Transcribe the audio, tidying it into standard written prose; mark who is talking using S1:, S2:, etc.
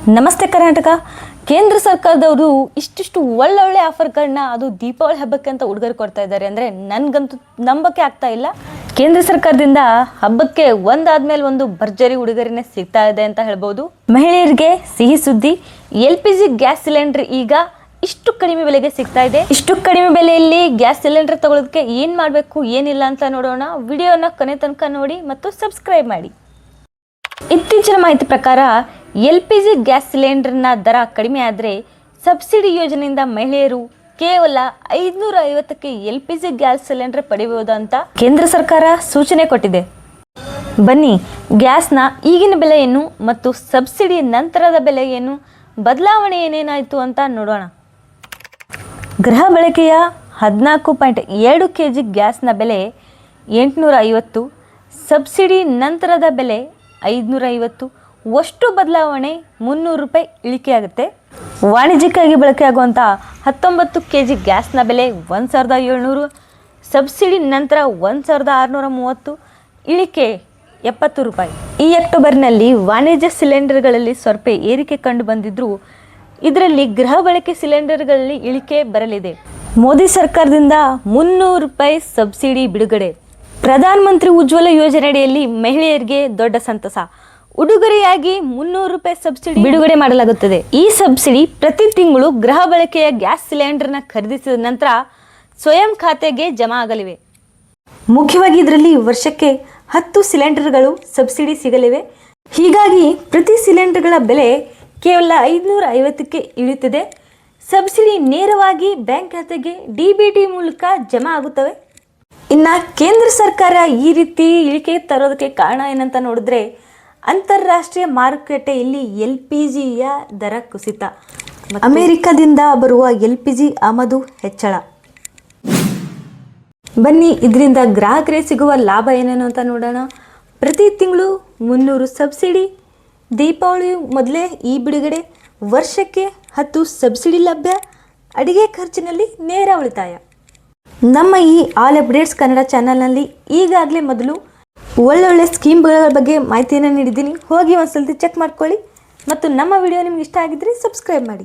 S1: ನಮಸ್ತೆ ಕರ್ನಾಟಕ. ಕೇಂದ್ರ ಸರ್ಕಾರದವರು ಇಷ್ಟಿಷ್ಟು ಒಳ್ಳೊಳ್ಳೆ ಆಫರ್ಗಳನ್ನ ಅದು ದೀಪಾವಳಿ ಹಬ್ಬಕ್ಕೆ ಅಂತ ಉಡುಗೊರೆ ಕೊಡ್ತಾ ಇದ್ದಾರೆ ಅಂದರೆ ನನಗಂತೂ ನಂಬಕ್ಕೆ ಆಗ್ತಾ ಇಲ್ಲ. ಕೇಂದ್ರ ಸರ್ಕಾರದಿಂದ ಹಬ್ಬಕ್ಕೆ ಒಂದಾದ್ಮೇಲೆ ಒಂದು ಭರ್ಜರಿ ಉಡುಗೊರೆನೇ ಸಿಗ್ತಾ ಇದೆ ಅಂತ ಹೇಳ್ಬೋದು. ಮಹಿಳೆಯರಿಗೆ ಸಿಹಿ ಸುದ್ದಿ, LPG ಗ್ಯಾಸ್ ಸಿಲಿಂಡರ್ ಈಗ ಇಷ್ಟು ಕಡಿಮೆ ಬೆಲೆಗೆ ಸಿಗ್ತಾ ಇದೆ. ಇಷ್ಟು ಕಡಿಮೆ ಬೆಲೆಯಲ್ಲಿ ಗ್ಯಾಸ್ ಸಿಲಿಂಡರ್ ತಗೊಳ್ಳೋದಕ್ಕೆ ಏನು ಮಾಡಬೇಕು ಏನಿಲ್ಲ ಅಂತ ನೋಡೋಣ. ವಿಡಿಯೋನ ಕೊನೆ ತನಕ ನೋಡಿ ಮತ್ತು ಸಬ್ಸ್ಕ್ರೈಬ್ ಮಾಡಿ. ಇತ್ತೀಚಿನ ಮಾಹಿತಿ ಪ್ರಕಾರ LPG ಗ್ಯಾಸ್ ಸಿಲಿಂಡರ್ನ ದರ ಕಡಿಮೆ ಆದರೆ ಸಬ್ಸಿಡಿ ಯೋಜನೆಯಿಂದ ಮಹಿಳೆಯರು ಕೇವಲ 550ಕ್ಕೆ LPG ಗ್ಯಾಸ್ ಸಿಲಿಂಡರ್ ಪಡೆಯಬಹುದು ಅಂತ ಕೇಂದ್ರ ಸರ್ಕಾರ ಸೂಚನೆ ಕೊಟ್ಟಿದೆ. ಬನ್ನಿ, ಗ್ಯಾಸ್ನ ಈಗಿನ ಬೆಲೆ ಏನು ಮತ್ತು ಸಬ್ಸಿಡಿ ನಂತರದ ಬೆಲೆ ಏನು, ಬದಲಾವಣೆ ಏನೇನಾಯಿತು ಅಂತ ನೋಡೋಣ. ಗೃಹ ಬಳಕೆಯ 14.2 kg ಗ್ಯಾಸ್ನ ಬೆಲೆ 850, ಸಬ್ಸಿಡಿ ನಂತರದ ಬೆಲೆ 550, ಅಷ್ಟು ಬದಲಾವಣೆ 300 ರೂಪಾಯಿ ಇಳಿಕೆ ಆಗುತ್ತೆ. ವಾಣಿಜ್ಯಿಕವಾಗಿ ಬಳಕೆಯಾಗುವಂಥ 19 kg ಗ್ಯಾಸ್ನ ಬೆಲೆ 1700, ಸಬ್ಸಿಡಿ ನಂತರ 1630, ಇಳಿಕೆ 70 ರೂಪಾಯಿ. ಈ ಅಕ್ಟೋಬರ್ನಲ್ಲಿ ವಾಣಿಜ್ಯ ಸಿಲಿಂಡರ್ಗಳಲ್ಲಿ ಸ್ವಲ್ಪ ಏರಿಕೆ ಕಂಡು ಬಂದಿದ್ದರೂ ಇದರಲ್ಲಿ ಗೃಹ ಬಳಕೆ ಸಿಲಿಂಡರ್ಗಳಲ್ಲಿ ಇಳಿಕೆ ಬರಲಿದೆ. ಮೋದಿ ಸರ್ಕಾರದಿಂದ 300 ರೂಪಾಯಿ ಸಬ್ಸಿಡಿ ಬಿಡುಗಡೆ. ಪ್ರಧಾನಮಂತ್ರಿ ಉಜ್ವಲ ಯೋಜನೆಯಡಿಯಲ್ಲಿ ಮಹಿಳೆಯರಿಗೆ ದೊಡ್ಡ ಸಂತಸ. ಉಡುಗೊರೆಯಾಗಿ 300 ರೂಪಾಯಿ ಸಬ್ಸಿಡಿ ಬಿಡುಗಡೆ ಮಾಡಲಾಗುತ್ತದೆ. ಈ ಸಬ್ಸಿಡಿ ಪ್ರತಿ ತಿಂಗಳು ಗೃಹ ಬಳಕೆಯ ಗ್ಯಾಸ್ ಸಿಲಿಂಡರ್ನ ಖರೀದಿಸಿದ ನಂತರ ಸ್ವಯಂ ಖಾತೆಗೆ ಜಮಾ ಆಗಲಿವೆ. ಮುಖ್ಯವಾಗಿ ಇದರಲ್ಲಿ ವರ್ಷಕ್ಕೆ 10 ಸಿಲಿಂಡರ್ಗಳು ಸಬ್ಸಿಡಿ ಸಿಗಲಿವೆ. ಹೀಗಾಗಿ ಪ್ರತಿ ಸಿಲಿಂಡರ್ಗಳ ಬೆಲೆ ಕೇವಲ 550ಕ್ಕೆ ಇಳಿಯುತ್ತದೆ. ಸಬ್ಸಿಡಿ ನೇರವಾಗಿ ಬ್ಯಾಂಕ್ ಖಾತೆಗೆ DBT ಮೂಲಕ ಜಮಾ ಆಗುತ್ತವೆ. ಇನ್ನು ಕೇಂದ್ರ ಸರ್ಕಾರ ಈ ರೀತಿ ಇಳಿಕೆ ತರೋದಕ್ಕೆ ಕಾರಣ ಏನಂತ ನೋಡಿದ್ರೆ, ಅಂತಾರಾಷ್ಟ್ರೀಯ ಮಾರುಕಟ್ಟೆಯಲ್ಲಿ LPGಯ ದರ ಕುಸಿತ, ಅಮೆರಿಕದಿಂದ ಬರುವ LPG ಆಮದು ಹೆಚ್ಚಳ. ಬನ್ನಿ, ಇದರಿಂದ ಗ್ರಾಹಕರಿಗೆ ಸಿಗುವ ಲಾಭ ಏನೇನು ಅಂತ ನೋಡೋಣ. ಪ್ರತಿ ತಿಂಗಳು 300 ಸಬ್ಸಿಡಿ, ದೀಪಾವಳಿ ಮೊದಲೇ ಈ ಬಿಡುಗಡೆ, ವರ್ಷಕ್ಕೆ 10 ಸಬ್ಸಿಡಿ ಲಭ್ಯ, ಅಡಿಗೆ ಖರ್ಚಿನಲ್ಲಿ ನೇರ ಉಳಿತಾಯ. ನಮ್ಮ ಈ ಆಲ್ ಅಪ್ಡೇಟ್ಸ್ ಕನ್ನಡ ಚಾನಲ್ನಲ್ಲಿ ಈಗಾಗಲೇ ಮೊದಲು ಒಳ್ಳೊಳ್ಳೆ ಸ್ಕೀಮ್ಗಳ ಬಗ್ಗೆ ಮಾಹಿತಿಯನ್ನು ನೀಡಿದ್ದೀನಿ. ಹೋಗಿ ಒಂದ್ಸಲ ಚೆಕ್ ಮಾಡ್ಕೊಳ್ಳಿ ಮತ್ತು ನಮ್ಮ ವಿಡಿಯೋ ನಿಮ್ಗೆ ಇಷ್ಟ ಆಗಿದ್ದರೆ ಸಬ್ಸ್ಕ್ರೈಬ್ ಮಾಡಿ.